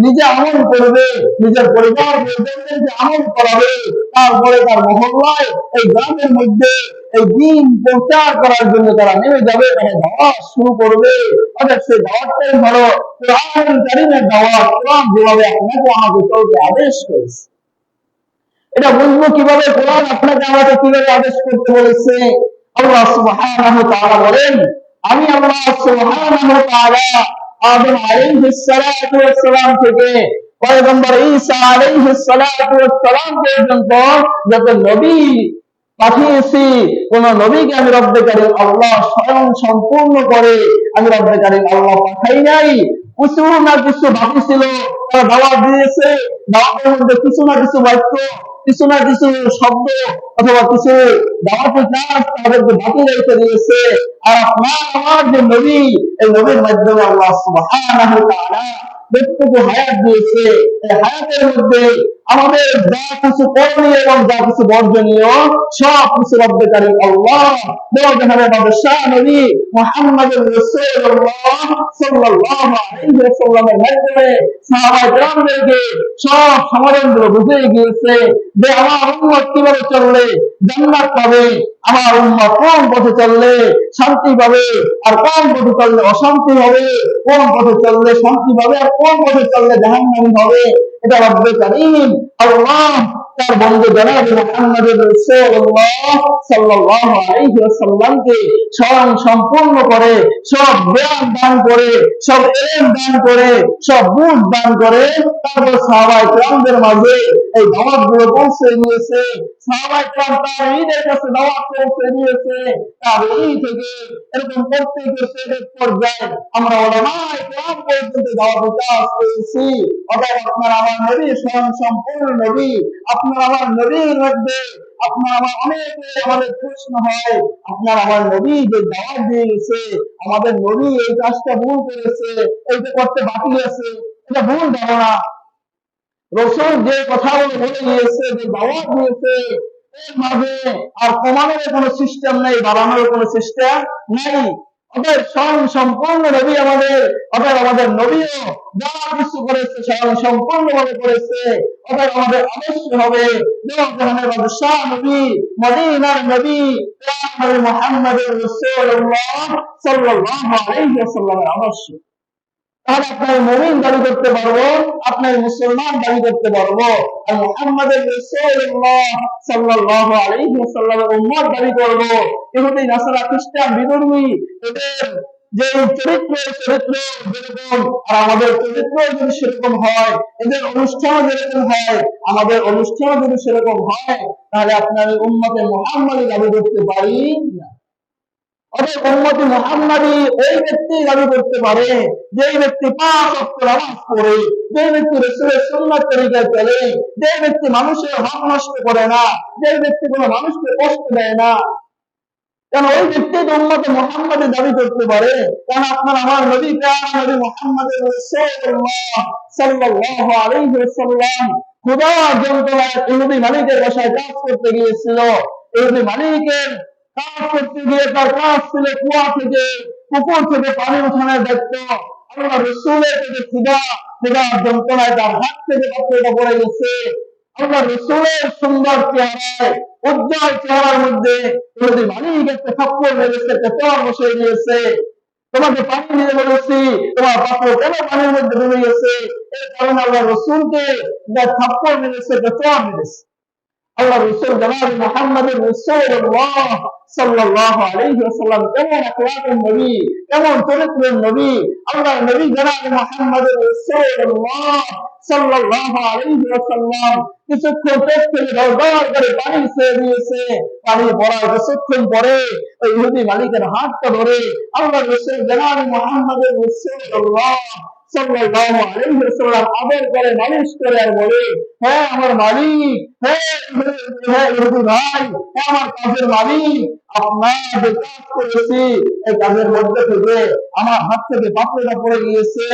নিজে আমল করবে, নিজের পরিবার পরিজনদেরকে আমল করাবে, তারপরে তার মহল্লায় এই গ্রামের মধ্যে এই দিন প্রচার করার জন্য তারা নেমে যাবে, তারা দাওয়াত শুরু করবে। অর্থাৎ সেই দাওয়াতটাই হলো কোরআনুল কারীমের দাওয়াত। কোরআন যেভাবে আপনাকে আমাকে চলতে আদেশ করেছে, এটা বুঝবো কিভাবে? কোরআন আপনাকে আমাকে কিভাবে আদেশ করতে বলেছে? আল্লাহ সুবহানাহু ওয়া তাআলা বলেন, আমি আল্লাহ সুবহানাহু ওয়া তাআলা আদম আলাইহিস সালাতু ওয়াস সালাম থেকে পয়গম্বর ঈসা আলাইহিস সালাতু ওয়াস সালাম পর্যন্ত যত নবী পাঠিয়েছি, কোন নবীকে আমি রব্বে কারীম আল্লাহ স্বয়ং সম্পূর্ণ করে আমি রব্বে কারীম আল্লাহ পাঠাই নাই। কিছু না কিছু বাকি ছিল, তারা দাওয়াত দিয়েছে, দাওয়াতের মধ্যে কিছু না কিছু বাক্য, কিছু না কিছু শব্দ অথবা কিছু দাওয়াতের কাজ তাদেরকে বাকি রেখে দিয়েছে। আর আপনার আমার যে নবী, এই নবীর মাধ্যমে আল্লাহ সুবহানাহু ওয়া তাআলা ব্যক্তিকে হায়াত দিয়েছে। এই হায়াতের মধ্যে আমাদের যা কিছু করণীয় এবং যা কিছু বর্জনীয় সব কিছু রব্বে কারীম আল্লাহ আমাদের শাহ নবী মুহাম্মদুর রাসূলুল্লাহ সাল্লাল্লাহু আলাইহি ওয়াসাল্লামের মাধ্যমে সাহাবায়ে কেরামদেরকে সব সমাধানগুলো বুঝিয়ে গিয়েছে যে আমার উম্মত কিভাবে চললে জান্নাত পাবে, আমার উম্মত কোন পথে চললে শান্তি পাবে, আর কোন পথে চললে অশান্তি হবে, কোন পথে চললে শান্তি পাবে, আর কোন পথে চললে জাহান্নামী হবে। এটা রব্বে কারীম আল্লাহ তার বন্ধু জনাব মুহাম্মদুর রাসূলুল্লাহ সাল্লাল্লাহু আলাইহি ওয়াসাল্লামকে স্বয়ং সম্পূর্ণ করে, সব জ্ঞান দান করে, সব ইলম দান করে, সব বুঝ দান করে, তারপর সাহাবায়ে কেরামদের মাঝে এই দাওয়াতগুলো পৌঁছে দিয়েছে। সাহাবায়ে কেরাম তাবেঈদের কাছে দাওয়াত পৌঁছে দিয়েছে। তাবেঈ থেকে এরকম প্রত্যেকের শেষ পর্যায়ে আমরা উলামায়ে কেরাম পর্যন্ত দাওয়াতের কাজ করেছি। অতএব আপনার আমার নবী স্বয়ং সম্পূর্ণ নবী। আপনার আমার নবীর মধ্যে আপনার আমার আমাদের প্রশ্ন হয়, আপনার আমার নবী যে দাওয়াত দিয়ে গেছে, আমাদের নবী এই কাজটা ভুল করেছে, এইটা করতে বাকি আছে, এটা ভুল ধারণা। রাসূল যে কথাগুলো বলে গিয়েছে, যে দাওয়াত দিয়েছে, এর মাঝে আর কমানোর কোনো সিস্টেম নেই, বাড়ানোর কোনো সিস্টেম নেই। অতএব স্বয়ং সম্পূর্ণ নবী আমাদের, অতএব আমাদের নবীও যা কিছু করেছে স্বয়ং সম্পূর্ণভাবে করেছে। অতএব আমাদের আদর্শ হবে জাহানের বাদশাহ নবী, মদিনার নবী মুহাম্মদুর রাসূলুল্লাহ সাল্লাল্লাহু আলাইহি ওয়াসাল্লামের আদর্শ। তাহলে আপনার মুমিন দাবি করতে পারবো, আপনার মুসলমান দাবি করতে পারবো, আর মুহাম্মদুর রাসূলুল্লাহ সাল্লাল্লাহু আলাইহি ওয়াসাল্লামের উম্মত দাবি করবো। ইহুদি নাসারা খ্রিস্টান বিধর্মী এদের যে চরিত্র যেরকম, আর আমাদের চরিত্র যদি সেরকম হয়, এদের অনুষ্ঠান যেরকম হয়, আমাদের অনুষ্ঠান যদি সেরকম হয়, তাহলে আপনার উম্মতে মুহাম্মাদি দাবি করতে পারি না। অতএব উম্মতে মুহাম্মাদি ওই ব্যক্তি দাবি করতে পারে যে ব্যক্তি 5 ওয়াক্ত নামাজ পড়ে, যে ব্যক্তি রাসূলের সুন্নাত তরিকায় চলে, যে ব্যক্তি মানুষের হক নষ্ট করে না, যে ব্যক্তি কোনো মানুষকে কষ্ট দেয় না। কারণ ওই ব্যক্তি উম্মতে মুহাম্মাদি দাবি করতে পারে, কারণ আপনার আমার নবী প্রাণ নবী মুহাম্মদুর রাসূলুল্লাহ সাল্লাল্লাহু আলাইহি ওয়াসাল্লাম খোদার যন্ত্রণায় ইহুদি মালিকের বাসায় কাজ করতে গিয়েছিল। ইহুদি মালিকের কাজ করতে গিয়ে তার কাজ ছিল কুয়া থেকে, পুকুর থেকে পানি উঠানোর দায়িত্ব। আল্লাহ রাসূলের থেকে খোদার যন্ত্রণায় তার হাত থেকে পাত্রটা পড়ে গেছে। আল্লাহ রাসূলের সুন্দর চেহারায়, উজ্জ্বল চেহারার মধ্যে ইহুদি মালিক একটা থাপ্পড় মেরেছে, একটা চর বসিয়ে দিয়েছে। তোমাকে পানি দিতে বলেছি, তোমার পাত্র কেন পানির মধ্যে ডুবে গেছে? এর কারণে আল্লাহ রাসূলকে থাপ্পড় মেরেছে, একটা চর মেরেছে। আল্লাহ রাসূল জনাব মুহাম্মদুর রাসূলুল্লাহ সাল্লাল্লাহু আলাইহি ওয়াসাল্লাম কেমন আখলাকের নবী, কেমন চরিত্রের নবী। আল্লাহর নবী জনাব মুহাম্মদুর রাসূলুল্লাহ সাল্লাল্লাহু আলাইহি ওয়াসাল্লাম কিছুক্ষণ চোখ থেকে দরদর করে পানি ছেড়ে দিয়েছে। পানি পড়ার কিছুক্ষণ পরে ওই ইহুদি মালিকের হাতটা ধরে আল্লাহর রাসূল জনাব মুহাম্মদুর রাসূলুল্লাহ সাল্লাল্লাহু আলাইহি ওয়াসাল্লাম আদর করে মালিশ করে আর বলে, হ্যাঁ আমার মালিক, হ্যাঁ ইহুদি ভাই, হ্যাঁ আমার কাজের মালিক, আপনার যে কাজ করেছি এই কাজের মধ্যে থেকে আমার হাত থেকে পাথরটা পড়ে গিয়েছে।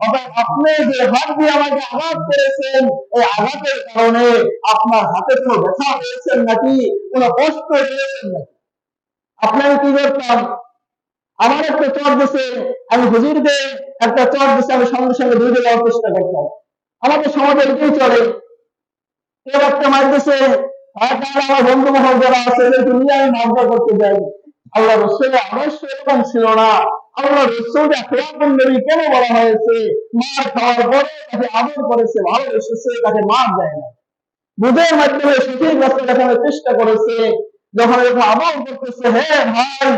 অর্থাৎ আপনি যে হাত দিয়ে আমাকে আঘাত করেছেন, এই আঘাতের কারণে আপনার হাতে কোনো ব্যথা পেয়েছেন নাকি, কোনো কষ্ট পেয়েছেন নাকি? আপনাকে কি করতাম, আমার একটা চট দিছে, আমি হুজুরকে একটা চট দিছে, আমি সঙ্গে সঙ্গে ধুয়ে দেওয়ার চেষ্টা করতাম। আমাদের সমাজে এটাই চলে। কেউ একটা মারতেছে, তাহলে আমার বন্ধু মহল যারা আছে এদেরকে নিয়ে আমি মারধর করতে যাই। আল্লাহ রসুলের আদর্শ এরকম ছিল না। আল্লাহ রসুলকে আখলাকুন নবী কেন বলা হয়েছে? মার খাওয়ার পরে তাকে আদর করেছে, ভালোবেসেছে, তাকে মার দেয় না, বুঝের মাধ্যমে সঠিক রাস্তা দেখানোর চেষ্টা করেছে। যখন এরকম আদর করতেছে, হ্যাঁ ভাই,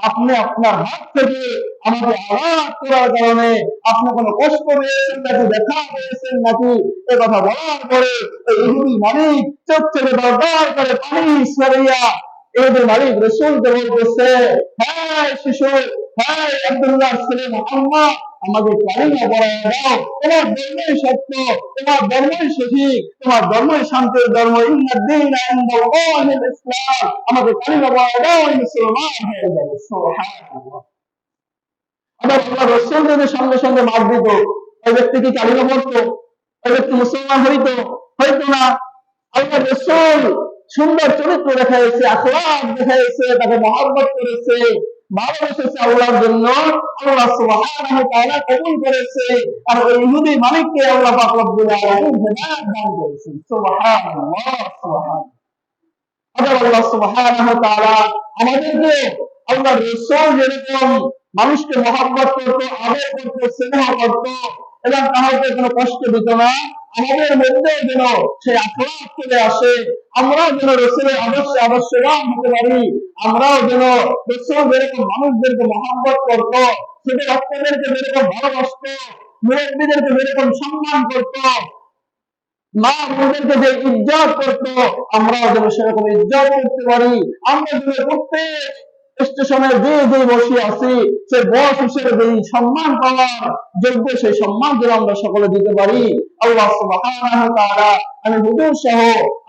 আপনি আপনার হাত থেকে আমাকে আঘাত করার কারণে আপনি কোনো কষ্ট পেয়েছেন নাকি, ব্যথা পেয়েছেন নাকি, এ কথা বলার পরে এই ইহুদি মালিক চোখ থেকে দরকার করে পানি সরিয়া ইহুদি মালিক রসুলকে বলতেছে, হ্যাঁ শিশু, হ্যাঁ আব্দুল্লাহ ছেলে মুহাম্মদ, আমাকে কালিমা পড়ায় দাও, তোমার ধর্মই সত্য, তোমার ধর্মই সঠিক, তোমার ধর্মই শান্তির ধর্ম, ইন্নাদ-দীনা ইনদাল্লাহিল ইসলাম, আমাকে কালিমা পড়ায় দাও, আমি মুসলমান হয়ে যাব। সুবহানাল্লাহ। আবার আল্লাহ রাসূল যদি সঙ্গে সঙ্গে মার দিত, ওই ব্যক্তি কি কালিমা পড়তো? ওই ব্যক্তি মুসলমান হইতো? হইতো না। আল্লাহ রাসূল সুন্দর চরিত্র দেখাইছে, আখলাক দেখাইছে, তাকে মহব্বত করেছে, ভালোবেসেছে আল্লাহর জন্য। আল্লাহ সুবহানাহু ওয়া তাআলা কবুল করেছে। আর ওই ইহুদি মালিককে আল্লাহ পাক রব্বুল আলামিন হেদায়েত দান করেছেন। সুবহানাল্লাহ, সুবহানাল্লাহ। আবার আল্লাহ সুবহানাহু ওয়া তাআলা আমাদেরকে, আল্লাহ রাসূল যেরকম মানুষকে মহব্বত করত, আদর করত, স্নেহ করত এবং কাউকে কোনো কষ্ট দিত না, আমাদের মধ্যে যেন সেই আখলাক চলে আসে, আমরাও যেন রাসূলের আদর্শে আদর্শবান হতে পারি। আমরাও যেন রাসূল যেরকম মানুষদেরকে মহব্বত করত, ছোট বাচ্চাদেরকে যেরকম ভালোবাসত, মুরব্বীদেরকে যেরকম সম্মান করত, মা বোনদেরকে যে ইজ্জত করতো, আমরাও যেন সেরকম ইজ্জত করতে পারি। আমরা যেন প্রত্যেক স্টেশনে যে যে বসে আছি, সে বস হিসেবে যে সম্মান পাওয়ার যোগ্য, সেই সম্মান যেন আমরা সকলে দিতে পারি। আল্লাহ সুবহানাহু ওয়া তাআলা আমি হুজুর সহ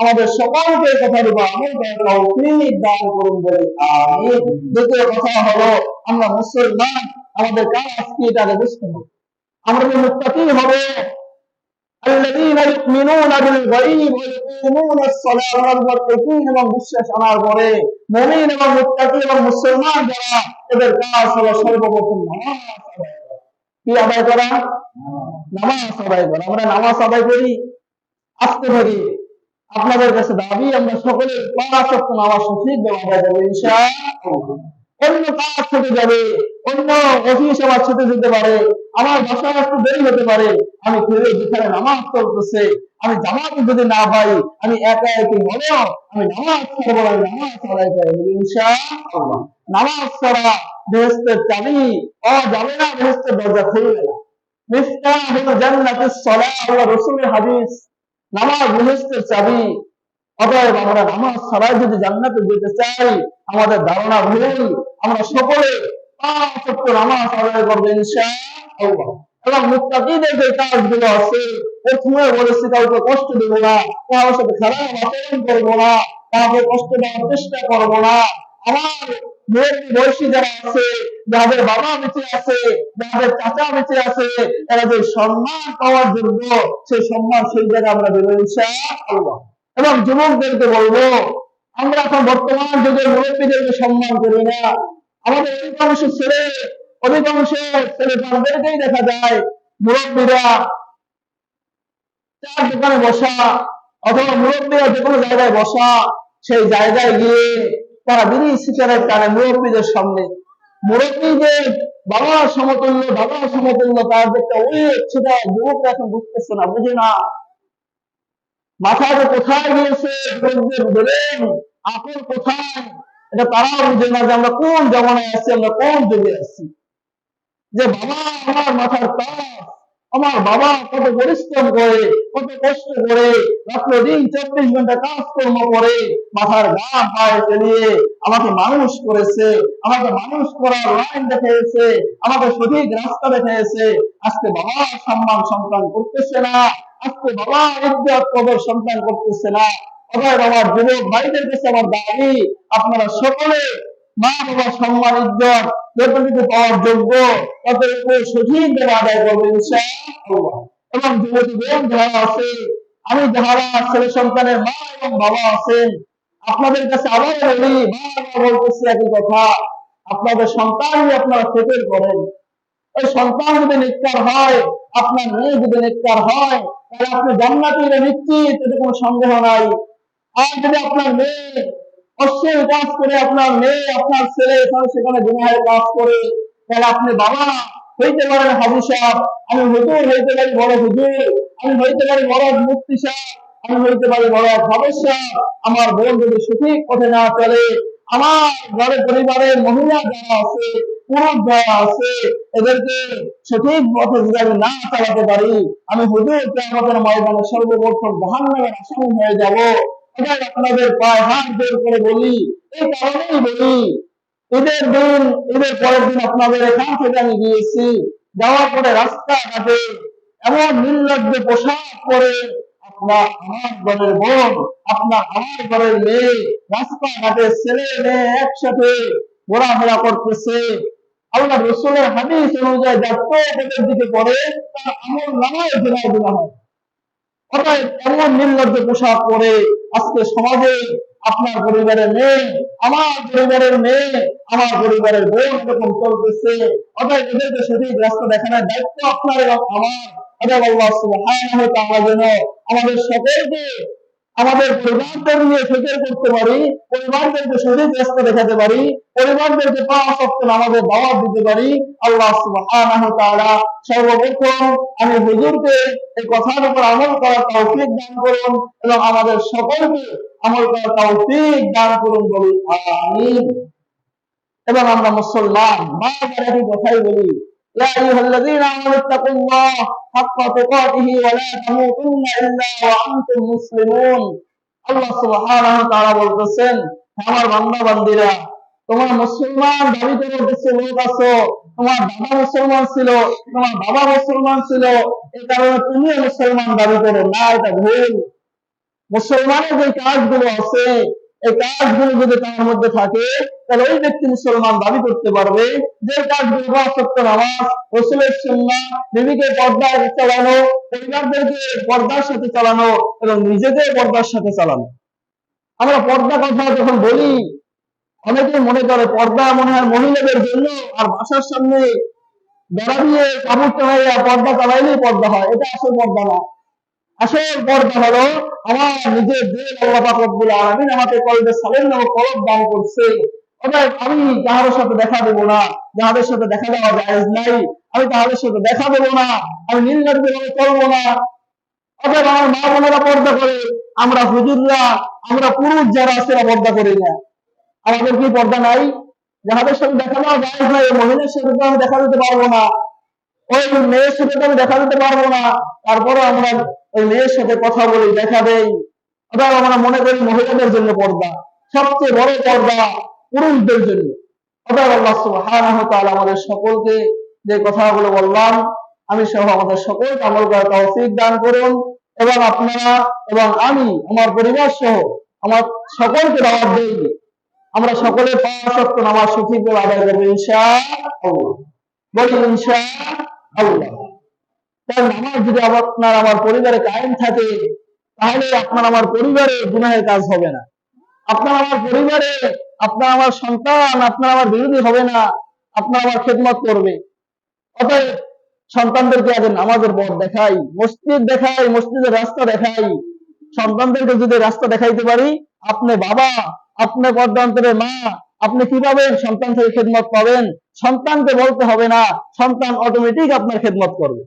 আমাদের সকলকে কথার উপর আমল করার তৌফিক দান করুন বলে আমিন। দ্বিতীয় কথা হলো, আমরা মুসলমান, আমাদের কাজ কি এটা আগে বুঝতে হবে। আমরা যে মুত্তাকি হবে, الذين يؤمنون بالغيب ويقيمون الصلاة, মুত্তাকিন এবং বিশ্বাস আনার পরে মুমিন এবং মুত্তাকি এবং মুসলমান যারা, এদের কাজ হলো সর্বপ্রথম নামাজ আদায় করা। কি আদায় করা? নামাজ আদায় করা। আমরা নামাজ আদায় করি আজকে থেকে। আপনাদের কাছে দাবি, আমরা সকলে 5 ওয়াক্ত নামাজ সঠিকভাবে আদায় করবো ইনশাআল্লাহ। অন্য কাজ ছুটে যাবে, অন্য অফিস আমার ছুটে যেতে পারে, আমার বাসায় একটু দেরি হতে পারে, আমি ফিরে যেখানে নামাজ চলতেছে, আমি জামাতে যদি না পাই, আমি একা একই হলেও আমি নামাজ পড়বো, আমি নামাজ আদায় করবো ইনশাআল্লাহ। নামাজ পড়া বেহেশতের চাবি, পাওয়া যাবে না, বেহেশতের দরজা খুলবে না। মিফতাহুল জান্নাতিস সালাহ, আল্লাহ রাসূলের হাদিস, নামাজ বেহেশতের চাবি। অতএব আমরা নামাজ ছাড়াই যদি জান্নাতে যেতে চাই, আমাদের ধারণা ভুল। আমরা সকলে 5 ওয়াক্ত নামাজ আদায় করবো ইনশাআল্লাহ। এবং মুত্তাকিদের যে কাজগুলো আছে, প্রথমে বলেছি কাউকে কষ্ট দেব না, কারোর সাথে খারাপ আচরণ করবো না, কাউকে কষ্ট দেওয়ার চেষ্টা করবো না। আমার মুরব্বী বয়সী যারা আছে, যাদের বাবা বেঁচে আছে, যাদের চাচা বেঁচে আছে, এরা যে সম্মান পাওয়ার যোগ্য, সেই সম্মান সেই জায়গায় আমরা দেবো ইনশাআল্লাহ। এবং যুবকদেরকে বলবো, আমরা এখন বর্তমান যুগের মুরব্বীদেরকে সম্মান করি না। আমাদের অধিকাংশ ছেলেদেরকেই দেখা যায় মুরব্বীরা চার দোকানে বসা, অথবা মুরব্বীরা যে কোনো জায়গায় বসা, সেই জায়গায় গিয়ে তারা বিড়ি সিগারেট টানে মুরব্বীদের সামনে। মুরব্বীদের বাবার সমতুল্য, দাদার সমতুল্য তার যে একটা ওয়েট, সেটা যুবকরা এখন বুঝতেছে না, বুঝে না। মাথাটা কোথায় গিয়েছে, বলেন আকল কোথায়, এটা তারাও বুঝে না যে আমরা কোন জমানায় আছি, আমরা কোন যুগে আছি। যে বাবা আমার মাথার তাজ, আমার বাবা কত পরিশ্রম করে, কত কষ্ট করে, রাত্র দিন 24 ঘন্টা কাজকর্ম করে, মাথার ঘাম পায়ে ফেলিয়ে আমাকে মানুষ করেছে, আমাকে মানুষ করার লাইন দেখিয়েছে, আমাকে সঠিক রাস্তা দেখিয়েছে। আজকে বাবার সম্মান সন্তান করতেছে না, আজকে বাবা ইজ্জত কদর সন্তান করতেছে না। অতএব আমার যুবক ভাইদের কাছে আমার দাবি, আপনারা সকলে মা বাবার সম্মান ইজ্জত যতটুকু পাওয়ার যোগ্য, ততটুকু সঠিকভাবে আদায় করবে ইনশাআল্লাহ। এবং যুবতী বোন যারা আছে, আমি যারা ছেলে সন্তানের মা এবং বাবা আছেন, আপনাদের কাছে আবার বলি, বারবার বলতেছি একই কথা, আপনাদের সন্তান আপনারা ফিকির করেন। ওই সন্তান যদি নেককার হয়, আপনার মেয়ে যদি নেককার হয়, তাহলে আপনি জান্নাতি নিশ্চিত, এতে কোনো সন্দেহ নাই। আর যদি আপনার মেয়ে অশ্লীল কাজ করে, আপনার মেয়ে আপনার ছেলে সেখানে গুনাহের কাজ করে, তাহলে আপনি বাবা হইতে পারেন হাজী সাহেব, আমি হুজুর হইতে পারি বড় হুজুর, আমি হইতে পারি বড় মুফতি সাহেব, আমি হইতে পারি বড় হাফেজ সাহেব, আমার বোন যদি সঠিক পথে না চলে, আমার ঘরে পরিবারের মহিলা যারা আছে, পুরুষ যারা আছে, এদেরকে সঠিক পথে যদি আমি না চালাতে পারি, আমি হুজুর কিয়ামতের ময়দানে সর্বপ্রথম জাহান্নামের আসামি হয়ে যাব। এটাই আপনাদের পায়ে হাত জোর করে বলি, এই কারণেই বলি, ঈদের দিন, ঈদের পরের দিন আপনাদের এখান থেকে আমি গিয়েছি, যাওয়ার পরে রাস্তাঘাটে এমন নির্লজ্জ পোশাক পরে আপনার আমার ঘরের বোন, আপনার আমার ঘরের মেয়ে, রাস্তাঘাটে ছেলে মেয়ে একসাথে ঘোরাফেরা করতেছে। আল্লাহ রসুলের হাদিস অনুযায়ী যার চোখ এদের দিকে পড়ে তার আমল নামায় জেনায় গুনাহ হয়। অর্থাৎ এমন নির্লজ্জ পোশাক পরে আজকে সমাজে আপনার পরিবারের মেয়ে, আমার পরিবারের মেয়ে, আমার পরিবারের বোন এরকম চলতেছে। অর্থাৎ এদেরকে সঠিক রাস্তা দেখানোর দায়িত্ব আপনার এবং আমার। অর্থাৎ আল্লাহ সুবহানাহু ওয়া তাআলা যেন আমাদের সকলকে আমাদের পরিবারদের নিয়ে ফিকির করতে পারি, পরিবারদেরকে সঠিক রাস্তা দেখাতে পারি, পরিবারদেরকে পাঁচ ওয়াক্ত নামাজের দাওয়াত দিতে পারি। আল্লাহ সুবহানাহু ওয়া তাআলা সর্বপ্রথম আমি হুজুরকে এই কথার উপর আমল করার তৌফিক দান করুন এবং আমাদের সকলকে আমল করার তৌফিক দান করুন বলি আমিন। এবং আমরা মুসলমান বারবার একই কথাই বলি, ইয়া আইয়ুহাল্লাযীনা আমানু তাকুল্লাহ হাক্কা তুকাতিহি ওয়া লা তামুতুন্না ইল্লা ওয়া আনতুম মুসলিমুন। আল্লাহ সুবহানাহু ওয়া তাআলা বলতেছেন, আমার বান্দা বান্দীরা, তোমরা মুসলমান দাবি করে দেশে লোক আছো, তোমার দাদা মুসলমান ছিল, তোমার বাবা মুসলমান ছিল, এই কারণে তুমিও মুসলমান দাবি করো না, এটা ভুল। মুসলমানের যে কাজগুলো আছে, এই কাজগুলো যদি তার মধ্যে থাকে, তাহলে ওই ব্যক্তি মুসলমান দাবি করতে পারবে। যে কাজগুলো পাঁচ ওয়াক্ত নামাজ, রাসূলের সুন্নাহ, বিবিকে পর্দায় চালানো, পরিবারদেরকে পর্দার সাথে চালানো এবং নিজেকে পর্দার সাথে চালানো। আমরা পর্দা কথা যখন বলি, অনেকে মনে করে পর্দা মনে হয় মহিলাদের জন্য, আর বাসার সামনে বেড়া দিয়ে কাপড় টানাইয়া পর্দা চালাইলেই পর্দা হয়। এটা আসল পর্দা না। আসল পর্দা হলো আমার নিজের দিল আল্লাহ পাক রব্বুল আলামিন আমাকে কলবে সালেম নামক কলব দান করছে। অতএব আমি কাহার সাথে দেখা দেব না, যাহাদের সাথে দেখা দেওয়া জায়েজ নাই, আমি তাহাদের সাথে দেখা দেব না, আমি নির্লজ্জভাবে চলবো না। অতএব আমার মা বোনেরা পর্দা করে, আমরা হুজুররা, আমরা পুরুষ যারা আছে পর্দা করি না। আমাদের কি পর্দা নাই? যাহাদের সাথে দেখা দেওয়া জায়েজ নাই, মহিলার সাথে তো আমি দেখা দিতে পারবো না, ওই মেয়ের সাথে তো আমি দেখা দিতে পারবো না, তারপরে আমরা ওই মেয়ের সাথে কথা বলি, দেখা দেই। অথবা আমরা মনে করি মহিলাদের জন্য পর্দা, সবচেয়ে বড় পর্দা পুরুষদের জন্য। অতএব আল্লাহ সুবহানাহু ওয়া তাআলা আমাদের সকলকে যে কথাগুলো বললাম, আমি সহ আমাদের সকলকে আমল করার তৌফিক দান করুন এবং আপনারা এবং আমি আমার পরিবার সহ আমার সকলকে দাওয়াত দেই, আমরা সকলে পাঁচ ওয়াক্ত নামাজ সঠিকভাবে আদায় করবো ইনশাআল্লাহ। বলি ইনশাআল্লাহ। কারণ নামাজ যদি আপনার আমার পরিবারে কায়েম থাকে, তাহলে আপনার আমার পরিবারে গুনাহের কাজ হবে না। আপনার আমার পরিবারে আপনার আমার সন্তান আপনার আমার বিরোধী হবে না, আপনার আমার খেদমত করবে। অতএব সন্তানদেরকে আগে নামাজের পথ দেখাই, মসজিদ দেখাই, মসজিদের রাস্তা দেখাই। সন্তানদেরকে যদি রাস্তা দেখাইতে পারি, আপনি বাবা, আপনি পর্দান্তরের মা, আপনি কি পাবেন? সন্তান থেকে খেদমত পাবেন। সন্তানকে বলতে হবে না, সন্তান অটোমেটিক আপনার খেদমত করবে।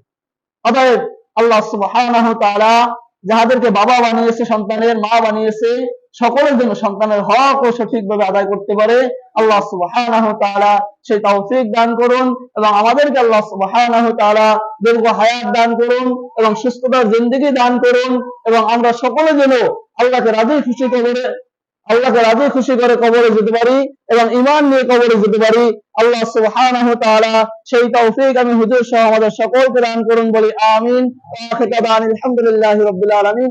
অতএব আল্লাহ সুবহানাহু ওয়া তাআলা যাহাদেরকে বাবা বানিয়েছে, সন্তানের মা বানিয়েছে, সকলের জন্য সন্তানের হক ও সঠিকভাবে আদায় করতে পারে আল্লাহ সুবহানাহু ওয়া তাআলা সেই তৌফিক দান করুন এবং আমাদেরকে আল্লাহ সুবহানাহু ওয়া তাআলা দীর্ঘ হায়াত দান করুন এবং সুস্থতার জিন্দেগি দান করুন এবং আমরা সকলে যেন আল্লাহকে রাজি খুশি করে কবরে যেতে পারি এবং ঈমান নিয়ে কবরে যেতে পারি। আল্লাহ সুবহানাহু ওয়া তাআলা সেই তৌফিক আমি হুজুর সহ আমাদের সকলকে দান করুন বলি আমিন। ওয়া আখিরু দাওয়ানা আলহামদুলিল্লাহি রাব্বিল আলামিন।